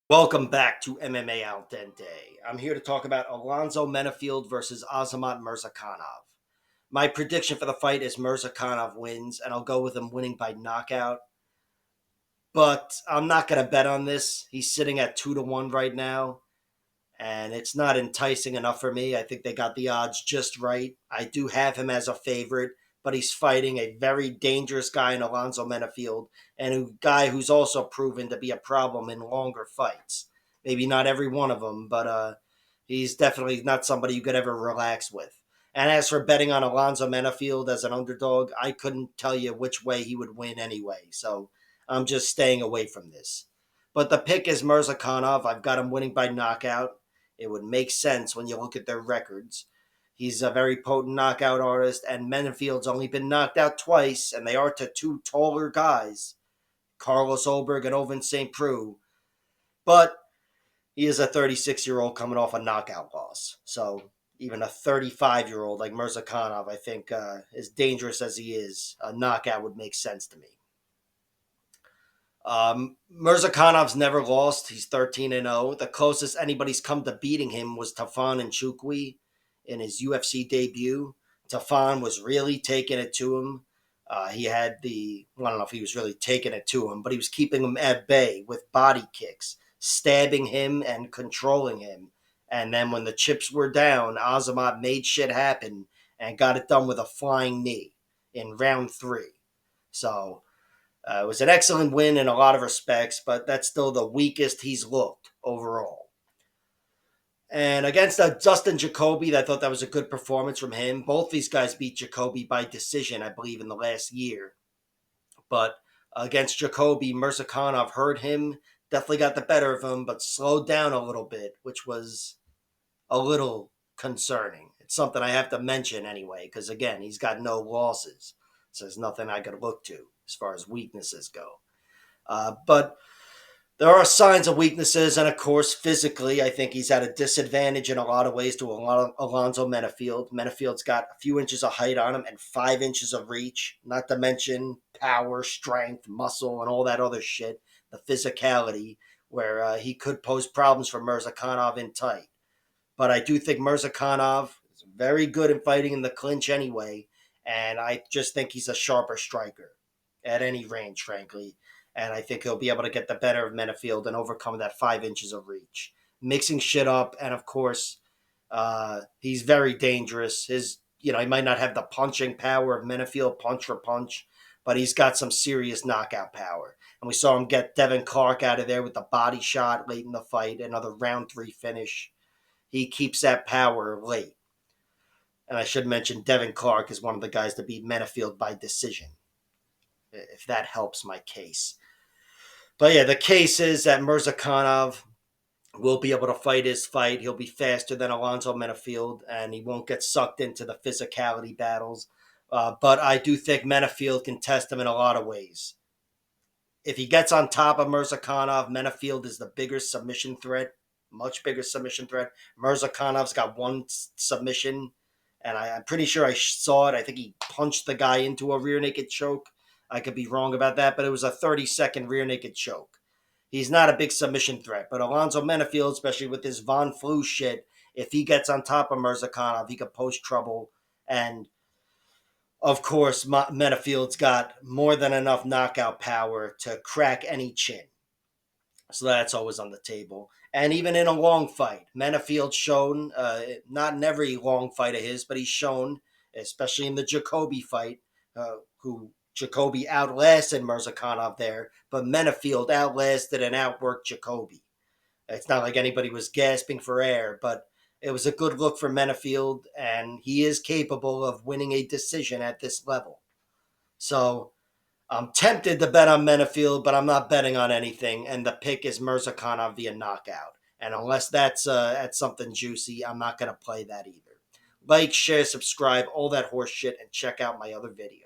Welcome back to MMA Al Dente. I'm here to talk about Alonzo Menifield versus Azamat Murzakonov. My prediction for the fight is Murzakonov wins, and I'll go with him winning by knockout. But I'm not going to bet on this. He's sitting at 2-1 right now, and it's not enticing enough for me. I think they got the odds just right. I do have him as a favorite, but he's fighting a very dangerous guy in Alonzo Menifield, and a guy who's also proven to be a problem in longer fights. Maybe not every one of them, but he's definitely not somebody you could ever relax with. And as for betting on Alonzo Menifield as an underdog, I couldn't tell you which way he would win anyway. So I'm just staying away from this. But the pick is Murzakonov. I've got him winning by knockout. It would make sense when you look at their records. He's a very potent knockout artist, and Menifield's only been knocked out twice, and they are to two taller guys, Carlos Olberg and Ovince St. Preux. But he is a 36-year-old coming off a knockout loss. So even a 35-year-old like Murzakonov, I think, as dangerous as he is, a knockout would make sense to me. Murzakonov's never lost. He's 13-0. The closest anybody's come to beating him was Tafon Nchukwi in his UFC debut. Tafon was really taking it to him. He had I don't know if he was really taking it to him, but he was keeping him at bay with body kicks, stabbing him and controlling him. And then when the chips were down, Azamat made shit happen and got it done with a flying knee in round 3. So it was an excellent win in a lot of respects, but that's still the weakest he's looked overall. And against Dustin Jacoby, I thought that was a good performance from him. Both these guys beat Jacoby by decision, I believe, in the last year. But against Jacoby, Murzakonov hurt him, definitely got the better of him, but slowed down a little bit, which was a little concerning. It's something I have to mention anyway, because again, he's got no losses. So there's nothing I could look to as far as weaknesses go. But there are signs of weaknesses, and of course, physically, I think he's at a disadvantage in a lot of ways to Alonzo Menifield. Menifield's got a few inches of height on him and 5 inches of reach, not to mention power, strength, muscle, and all that other shit, the physicality, where he could pose problems for Murzakonov in tight. But I do think Murzakonov is very good in fighting in the clinch anyway, and I just think he's a sharper striker at any range, frankly. And I think he'll be able to get the better of Menifield and overcome that 5 inches of reach. Mixing shit up, and of course, he's very dangerous. He might not have the punching power of Menifield, punch for punch, but he's got some serious knockout power. And we saw him get Devin Clark out of there with the body shot late in the fight, another round 3 finish. He keeps that power late. And I should mention Devin Clark is one of the guys to beat Menifield by decision, if that helps my case. But yeah, the case is that Murzakonov will be able to fight his fight. He'll be faster than Alonzo Menifield, and he won't get sucked into the physicality battles. But I do think Menifield can test him in a lot of ways. If he gets on top of Murzakonov, Menifield is the bigger submission threat, much bigger submission threat. Murzakonov's got one submission, and I'm pretty sure I saw it. I think he punched the guy into a rear naked choke. I could be wrong about that, but it was a 30-second rear naked choke. He's not a big submission threat, but Alonzo Menifield, especially with his Von Flue shit, if he gets on top of Murzakonov, he could pose trouble. And of course, Menifield's got more than enough knockout power to crack any chin. So that's always on the table. And even in a long fight, Menifield's shown, not in every long fight of his, but he's shown, especially in the Jacoby fight, who Jacoby outlasted Murzakonov there, but Menifield outlasted and outworked Jacoby. It's not like anybody was gasping for air, but it was a good look for Menifield, and he is capable of winning a decision at this level. So I'm tempted to bet on Menifield, but I'm not betting on anything, and the pick is Murzakonov via knockout. And unless that's something juicy, I'm not going to play that either. Like, share, subscribe, all that horse shit, and check out my other videos.